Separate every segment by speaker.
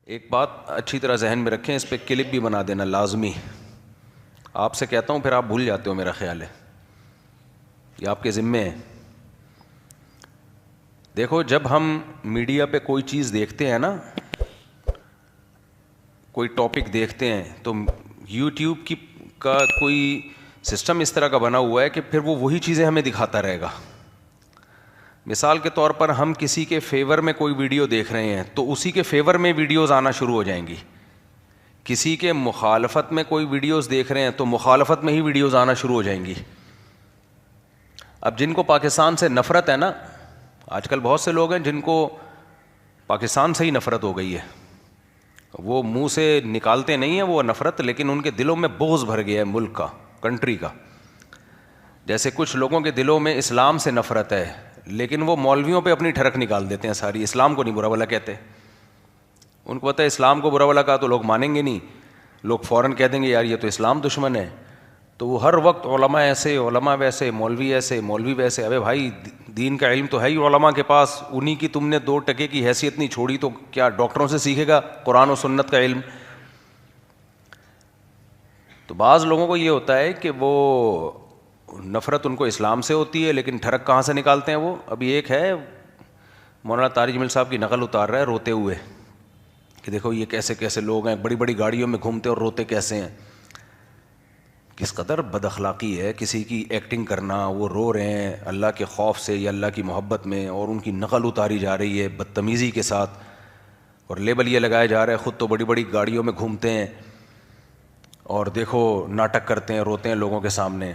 Speaker 1: ایک بات اچھی طرح ذہن میں رکھیں، اس پہ کلپ بھی بنا دینا لازمی. آپ سے کہتا ہوں پھر آپ بھول جاتے ہو، میرا خیال ہے یہ آپ کے ذمے ہے. دیکھو، جب ہم میڈیا پہ کوئی چیز دیکھتے ہیں نا، کوئی ٹاپک دیکھتے ہیں، تو یوٹیوب کا کوئی سسٹم اس طرح کا بنا ہوا ہے کہ پھر وہ وہی چیزیں ہمیں دکھاتا رہے گا. مثال کے طور پر ہم کسی کے فیور میں کوئی ویڈیو دیکھ رہے ہیں تو اسی کے فیور میں ویڈیوز آنا شروع ہو جائیں گی. کسی کے مخالفت میں کوئی ویڈیوز دیکھ رہے ہیں تو مخالفت میں ہی ویڈیوز آنا شروع ہو جائیں گی. اب جن کو پاکستان سے نفرت ہے نا، آج کل بہت سے لوگ ہیں جن کو پاکستان سے ہی نفرت ہو گئی ہے. وہ منہ سے نکالتے نہیں ہیں وہ نفرت، لیکن ان کے دلوں میں بغض بھر گیا ہے ملک کا، کنٹری کا. جیسے کچھ لوگوں کے دلوں میں اسلام سے نفرت ہے، لیکن وہ مولویوں پہ اپنی ٹھڑک نکال دیتے ہیں ساری. اسلام کو نہیں برا بھلا کہتے، ان کو پتہ ہے اسلام کو برا بھلا کہا تو لوگ مانیں گے نہیں، لوگ فوراً کہہ دیں گے یار یہ تو اسلام دشمن ہے. تو وہ ہر وقت علماء ایسے، علماء ویسے، مولوی ایسے، مولوی ویسے. ابے بھائی، دین کا علم تو ہے ہی علماء کے پاس، انہی کی تم نے 2 ٹکے کی حیثیت نہیں چھوڑی تو کیا ڈاکٹروں سے سیکھے گا قرآن و سنت کا علم؟ تو بعض لوگوں کو یہ ہوتا ہے کہ وہ نفرت ان کو اسلام سے ہوتی ہے، لیکن ٹھڑک کہاں سے نکالتے ہیں وہ؟ ابھی ایک ہے مولانا طارق جمیل صاحب کی نقل اتار رہا ہے روتے ہوئے کہ دیکھو یہ کیسے کیسے لوگ ہیں، بڑی بڑی گاڑیوں میں گھومتے اور روتے کیسے ہیں. کس قدر بد اخلاقی ہے کسی کی ایکٹنگ کرنا، وہ رو رہے ہیں اللہ کے خوف سے یا اللہ کی محبت میں، اور ان کی نقل اتاری جا رہی ہے بدتمیزی کے ساتھ، اور لیبل یہ لگایا جا رہا ہے خود تو بڑی بڑی گاڑیوں میں گھومتے ہیں اور دیکھو ناٹک کرتے ہیں، روتے ہیں لوگوں کے سامنے.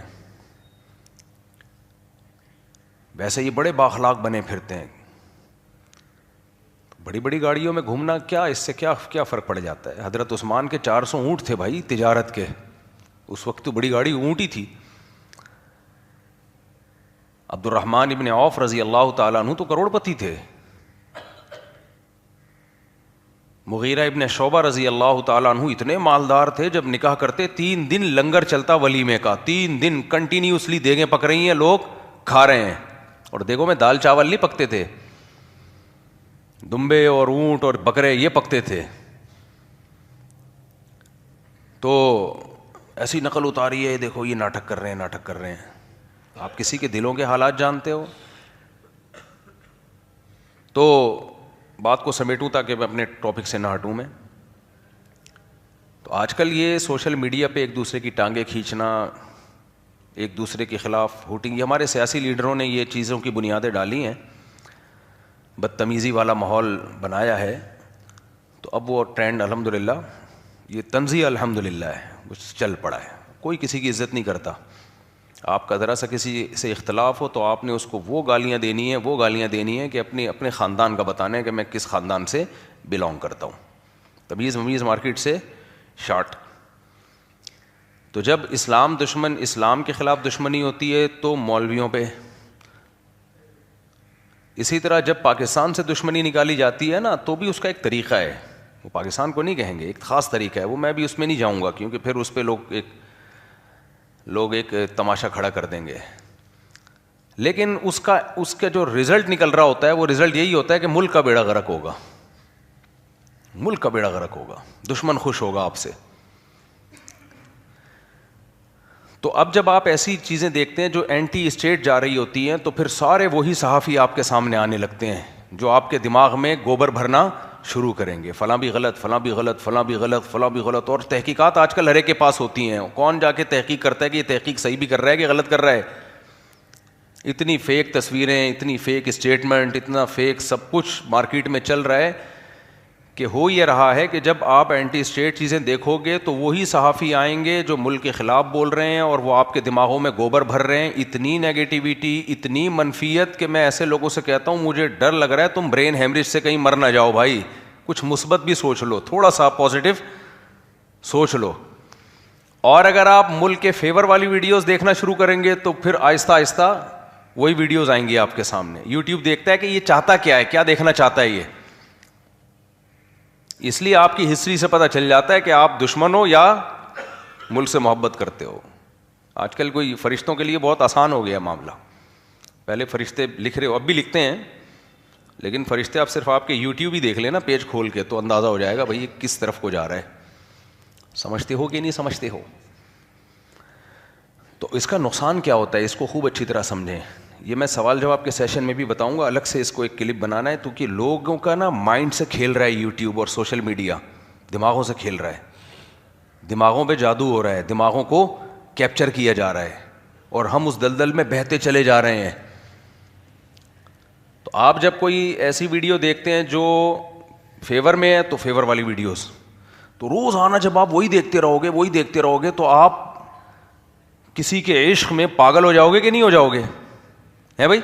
Speaker 1: ویسے یہ بڑے بااخلاق بنے پھرتے ہیں. بڑی بڑی گاڑیوں میں گھومنا کیا، اس سے کیا فرق پڑ جاتا ہے؟ حضرت عثمان کے 400 اونٹ تھے بھائی تجارت کے، اس وقت تو بڑی گاڑی اونٹ ہی تھی. عبد الرحمن ابن عوف رضی اللہ تعالیٰ عنہ تو کروڑ پتی تھے. مغیرہ ابن شعبہ رضی اللہ تعالیٰ عنہ اتنے مالدار تھے، جب نکاح کرتے 3 دن لنگر چلتا ولیمے کا، 3 دن کنٹینیوسلی دیگیں پک رہی ہیں، لوگ کھا رہے ہیں. اور دیکھو میں دال چاول نہیں پکتے تھے، دمبے اور اونٹ اور بکرے یہ پکتے تھے. تو ایسی نقل اتاری ہے، دیکھو یہ ناٹک کر رہے ہیں، ناٹک کر رہے ہیں. آپ کسی کے دلوں کے حالات جانتے ہو؟ تو بات کو سمیٹوں تاکہ میں اپنے ٹاپک سے نہ ہٹوں میں. تو آج کل یہ سوشل میڈیا پہ ایک دوسرے کی ٹانگیں کھینچنا، ایک دوسرے کے خلاف ہوٹنگ، یہ ہمارے سیاسی لیڈروں نے یہ چیزوں کی بنیادیں ڈالی ہیں، بدتمیزی والا ماحول بنایا ہے. تو اب وہ ٹرینڈ الحمدللہ، یہ طنزیہ الحمدللہ ہے، وہ چل پڑا ہے. کوئی کسی کی عزت نہیں کرتا. آپ کا ذرا سا کسی سے اختلاف ہو تو آپ نے اس کو وہ گالیاں دینی ہیں کہ اپنے خاندان کا بتانا ہے کہ میں کس خاندان سے بلونگ کرتا ہوں. تمیز ممیز مارکیٹ سے شارٹ. تو جب اسلام کے خلاف دشمنی ہوتی ہے تو مولویوں پہ. اسی طرح جب پاکستان سے دشمنی نکالی جاتی ہے نا تو بھی اس کا ایک طریقہ ہے، وہ پاکستان کو نہیں کہیں گے، ایک خاص طریقہ ہے، وہ میں بھی اس میں نہیں جاؤں گا کیونکہ پھر اس پہ لوگ ایک تماشا کھڑا کر دیں گے. لیکن اس کا جو رزلٹ نکل رہا ہوتا ہے وہ رزلٹ یہی ہوتا ہے کہ ملک کا بیڑا غرق ہوگا، ملک کا بیڑا غرق ہوگا، دشمن خوش ہوگا آپ سے. تو اب جب آپ ایسی چیزیں دیکھتے ہیں جو اینٹی اسٹیٹ جا رہی ہوتی ہیں تو پھر سارے وہی صحافی آپ کے سامنے آنے لگتے ہیں جو آپ کے دماغ میں گوبر بھرنا شروع کریں گے، فلاں بھی غلط، فلاں بھی غلط، فلاں بھی غلط، فلاں بھی غلط. اور تحقیقات آج کل ہر ایک کے پاس ہوتی ہیں، کون جا کے تحقیق کرتا ہے کہ یہ تحقیق صحیح بھی کر رہا ہے کہ غلط کر رہا ہے. اتنی فیک تصویریں، اتنی فیک اسٹیٹمنٹ، اتنا فیک سب کچھ مارکیٹ میں چل رہا ہے کہ ہو یہ رہا ہے کہ جب آپ اینٹی اسٹیٹ چیزیں دیکھو گے تو وہی صحافی آئیں گے جو ملک کے خلاف بول رہے ہیں اور وہ آپ کے دماغوں میں گوبر بھر رہے ہیں. اتنی نیگیٹیوٹی، اتنی منفیت کہ میں ایسے لوگوں سے کہتا ہوں مجھے ڈر لگ رہا ہے تم برین ہیمریج سے کہیں مر نہ جاؤ بھائی. کچھ مثبت بھی سوچ لو، تھوڑا سا پازیٹیو سوچ لو. اور اگر آپ ملک کے فیور والی ویڈیوز دیکھنا شروع کریں گے تو پھر آہستہ آہستہ وہی ویڈیوز آئیں گی آپ کے سامنے. یوٹیوب دیکھتا ہے کہ یہ چاہتا کیا ہے، کیا دیکھنا چاہتا ہے یہ. اس لیے آپ کی ہسٹری سے پتہ چل جاتا ہے کہ آپ دشمن ہو یا ملک سے محبت کرتے ہو. آج کل کوئی فرشتوں کے لیے بہت آسان ہو گیا معاملہ. پہلے فرشتے لکھ رہے ہو، اب بھی لکھتے ہیں، لیکن فرشتے آپ صرف آپ کے یوٹیوب ہی دیکھ لیں نا پیج کھول کے تو اندازہ ہو جائے گا بھائی یہ کس طرف کو جا رہا ہے. سمجھتے ہو کہ نہیں سمجھتے ہو؟ تو اس کا نقصان کیا ہوتا ہے اس کو خوب اچھی طرح سمجھیں. یہ میں سوال جواب کے سیشن میں بھی بتاؤں گا, الگ سے اس کو ایک کلپ بنانا ہے, کیونکہ لوگوں کا نا مائنڈ سے کھیل رہا ہے یوٹیوب اور سوشل میڈیا, دماغوں سے کھیل رہا ہے, دماغوں پہ جادو ہو رہا ہے, دماغوں کو کیپچر کیا جا رہا ہے اور ہم اس دلدل میں بہتے چلے جا رہے ہیں. تو آپ جب کوئی ایسی ویڈیو دیکھتے ہیں جو فیور میں ہے تو فیور والی ویڈیوز, تو روز آنا جب آپ وہی دیکھتے رہو گے تو آپ کسی کے عشق میں پاگل ہو جاؤ گے کہ نہیں ہو جاؤ گے؟ ہے بھائی,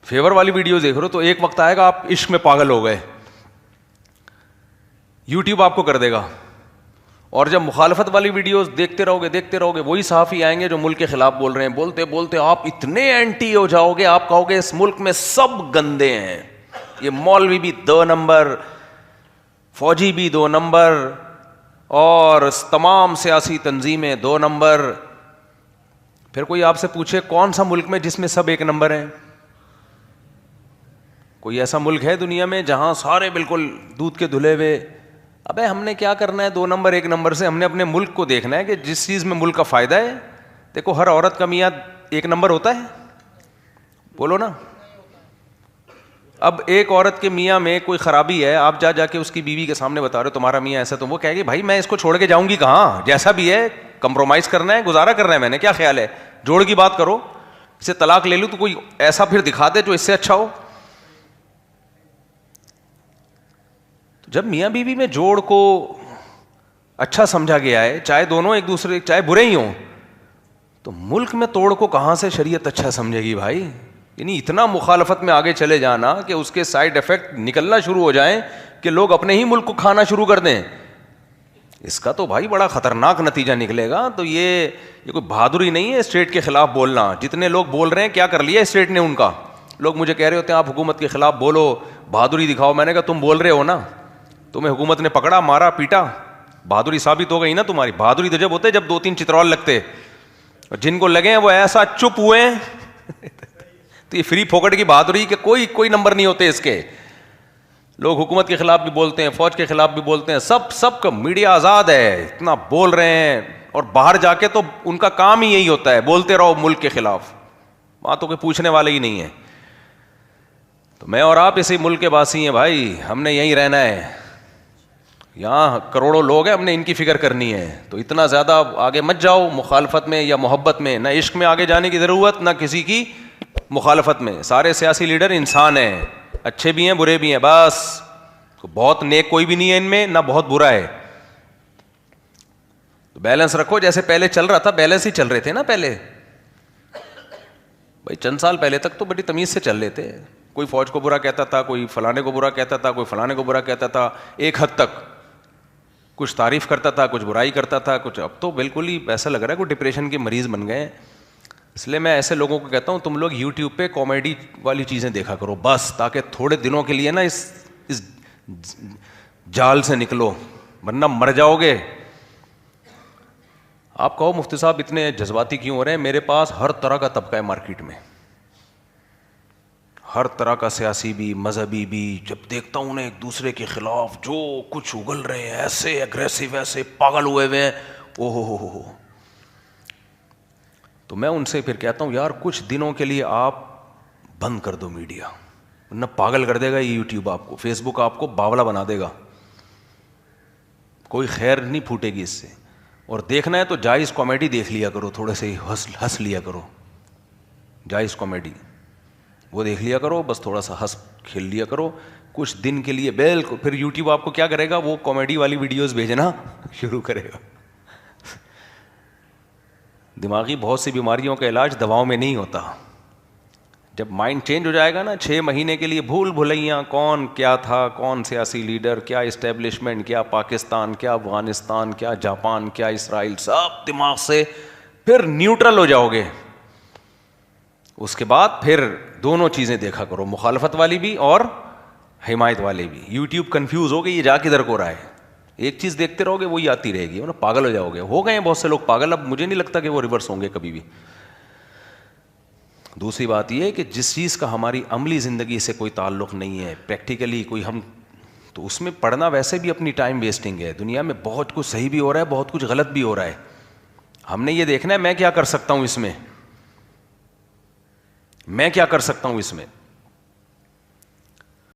Speaker 1: فیور والی ویڈیو دیکھ رہے ہو تو ایک وقت آئے گا آپ عشق میں پاگل ہو گئے, یوٹیوب آپ کو کر دے گا. اور جب مخالفت والی ویڈیوز دیکھتے رہو گے وہی صحافی آئیں گے جو ملک کے خلاف بول رہے ہیں, بولتے بولتے آپ اتنے اینٹی ہو جاؤ گے, آپ کہو گے اس ملک میں سب گندے ہیں, یہ مولوی بھی 2 نمبر, فوجی بھی 2 نمبر, اور تمام سیاسی تنظیمیں 2 نمبر. پھر کوئی آپ سے پوچھے کون سا ملک میں جس میں سب 1 نمبر ہیں؟ کوئی ایسا ملک ہے دنیا میں جہاں سارے بالکل دودھ کے دھلے ہوئے؟ ابے ہم نے کیا کرنا ہے 2 نمبر 1 نمبر سے, ہم نے اپنے ملک کو دیکھنا ہے کہ جس چیز میں ملک کا فائدہ ہے. دیکھو ہر عورت کا میاں 1 نمبر ہوتا ہے؟ بولو نا. اب ایک عورت کے میاں میں کوئی خرابی ہے, آپ جا کے اس کی بیوی کے سامنے بتا رہے ہو تمہارا میاں ایسا, تو وہ کہے گی بھائی میں اس کو چھوڑ کے جاؤں گی کہاں, جیسا بھی ہے کمپرومائز کرنا ہے, گزارا کرنا ہے, میں نے کیا خیال ہے, جوڑ کی بات کرو, اسے طلاق لے لوں تو کوئی ایسا پھر دکھا دے جو اس سے اچھا ہو. جب میاں بیوی میں جوڑ کو اچھا سمجھا گیا ہے, چاہے دونوں ایک دوسرے چاہے برے ہی ہوں, تو ملک میں توڑ کو کہاں سے شریعت اچھا سمجھے گی بھائی؟ یعنی اتنا مخالفت میں آگے چلے جانا کہ اس کے سائیڈ افیکٹ نکلنا شروع ہو جائیں کہ لوگ اپنے ہی ملک کو کھانا شروع کر دیں, اس کا تو بھائی بڑا خطرناک نتیجہ نکلے گا. تو یہ کوئی بہادری نہیں ہے اسٹیٹ کے خلاف بولنا. جتنے لوگ بول رہے ہیں کیا کر لیا اسٹیٹ نے ان کا؟ لوگ مجھے کہہ رہے ہوتے ہیں آپ حکومت کے خلاف بولو, بہادری دکھاؤ. میں نے کہا تم بول رہے ہو نا, تمہیں حکومت نے پکڑا, مارا, پیٹا, بہادری ثابت ہو گئی نا تمہاری. بہادری تو جب ہوتے جب 2-3 چترال لگتے, اور جن کو لگے ہیں وہ ایسا چپ ہوئے ہیں تو یہ فری پھوکٹ کی بہادری کہ کوئی نمبر نہیں ہوتے اس کے. لوگ حکومت کے خلاف بھی بولتے ہیں, فوج کے خلاف بھی بولتے ہیں, سب کا میڈیا آزاد ہے, اتنا بول رہے ہیں, اور باہر جا کے تو ان کا کام ہی یہی ہوتا ہے, بولتے رہو ملک کے خلاف, وہاں تو کوئی پوچھنے والے ہی نہیں ہے. تو میں اور آپ اسی ملک کے واسی ہیں بھائی, ہم نے یہیں رہنا ہے, یہاں کروڑوں لوگ ہیں, ہم نے ان کی فکر کرنی ہے. تو اتنا زیادہ آگے مت جاؤ مخالفت میں یا محبت میں, نہ عشق میں آگے جانے کی ضرورت, نہ کسی کی مخالفت میں. سارے سیاسی لیڈر انسان ہیں, اچھے بھی ہیں برے بھی ہیں, بس بہت نیک کوئی بھی نہیں ہے ان میں, نہ بہت برا ہے. تو بیلنس رکھو, جیسے پہلے چل رہا تھا بیلنس ہی چل رہے تھے نا پہلے بھائی, چند سال پہلے تک تو بڑی تمیز سے چل رہے تھے. کوئی فوج کو برا کہتا تھا, کوئی فلانے کو برا کہتا تھا, کوئی فلانے کو برا کہتا تھا, ایک حد تک کچھ تعریف کرتا تھا, کچھ برائی کرتا تھا, کچھ. اب تو بالکل ہی ایسا لگ رہا ہے کوئی ڈپریشن کے مریض بن گئے ہیں. اس لیے میں ایسے لوگوں کو کہتا ہوں تم لوگ یوٹیوب پہ کامیڈی والی چیزیں دیکھا کرو بس, تاکہ تھوڑے دنوں کے لیے نا اس جال سے نکلو, ورنہ مر جاؤ گے. آپ کہو مفتی صاحب اتنے جذباتی کیوں ہو رہے ہیں؟ میرے پاس ہر طرح کا طبقہ ہے مارکیٹ میں, ہر طرح کا سیاسی بھی, مذہبی بھی. جب دیکھتا ہوں نا ایک دوسرے کے خلاف جو کچھ اگل رہے ہیں, ایسے اگریسو, ایسے پاگل ہوئے ہوئے ہیں, او ہو, تو میں ان سے پھر کہتا ہوں یار کچھ دنوں کے لیے آپ بند کر دو میڈیا, ورنہ پاگل کر دے گا یہ یوٹیوب آپ کو, فیس بک آپ کو باولا بنا دے گا, کوئی خیر نہیں پھوٹے گی اس سے. اور دیکھنا ہے تو جائز کامیڈی دیکھ لیا کرو, تھوڑے سے ہنس لیا کرو, جائز کامیڈی وہ دیکھ لیا کرو, بس تھوڑا سا ہنس کھیل لیا کرو کچھ دن کے لیے. بالکل پھر یوٹیوب آپ کو کیا کرے گا, وہ کامیڈی والی ویڈیوز بھیجنا شروع کرے گا. دماغی بہت سی بیماریوں کا علاج دواؤں میں نہیں ہوتا. جب مائنڈ چینج ہو جائے گا نا 6 مہینے کے لیے بھول بھلائیاں, کون کیا تھا, کون سیاسی لیڈر, کیا اسٹیبلشمنٹ, کیا پاکستان, کیا افغانستان, کیا جاپان, کیا اسرائیل, سب دماغ سے پھر نیوٹرل ہو جاؤ گے. اس کے بعد پھر دونوں چیزیں دیکھا کرو, مخالفت والی بھی اور حمایت والے بھی. یوٹیوب کنفیوز ہو گئی یہ جا کدھر کو رہا ہے, ایک چیز دیکھتے رہو گے وہی آتی رہے گی, پاگل ہو جاؤ گے. ہو گئے ہیں بہت سے لوگ پاگل, اب مجھے نہیں لگتا کہ وہ ریورس ہوں گے کبھی بھی. دوسری بات یہ ہے کہ جس چیز کا ہماری عملی زندگی سے کوئی تعلق نہیں ہے، پریکٹیکلی کوئی ہم، تو اس میں پڑھنا ویسے بھی اپنی ٹائم ویسٹنگ ہے. دنیا میں بہت کچھ صحیح بھی ہو رہا ہے، بہت کچھ غلط بھی ہو رہا ہے. ہم نے یہ دیکھنا ہے میں کیا کر سکتا ہوں اس میں، میں کیا کر سکتا ہوں اس میں.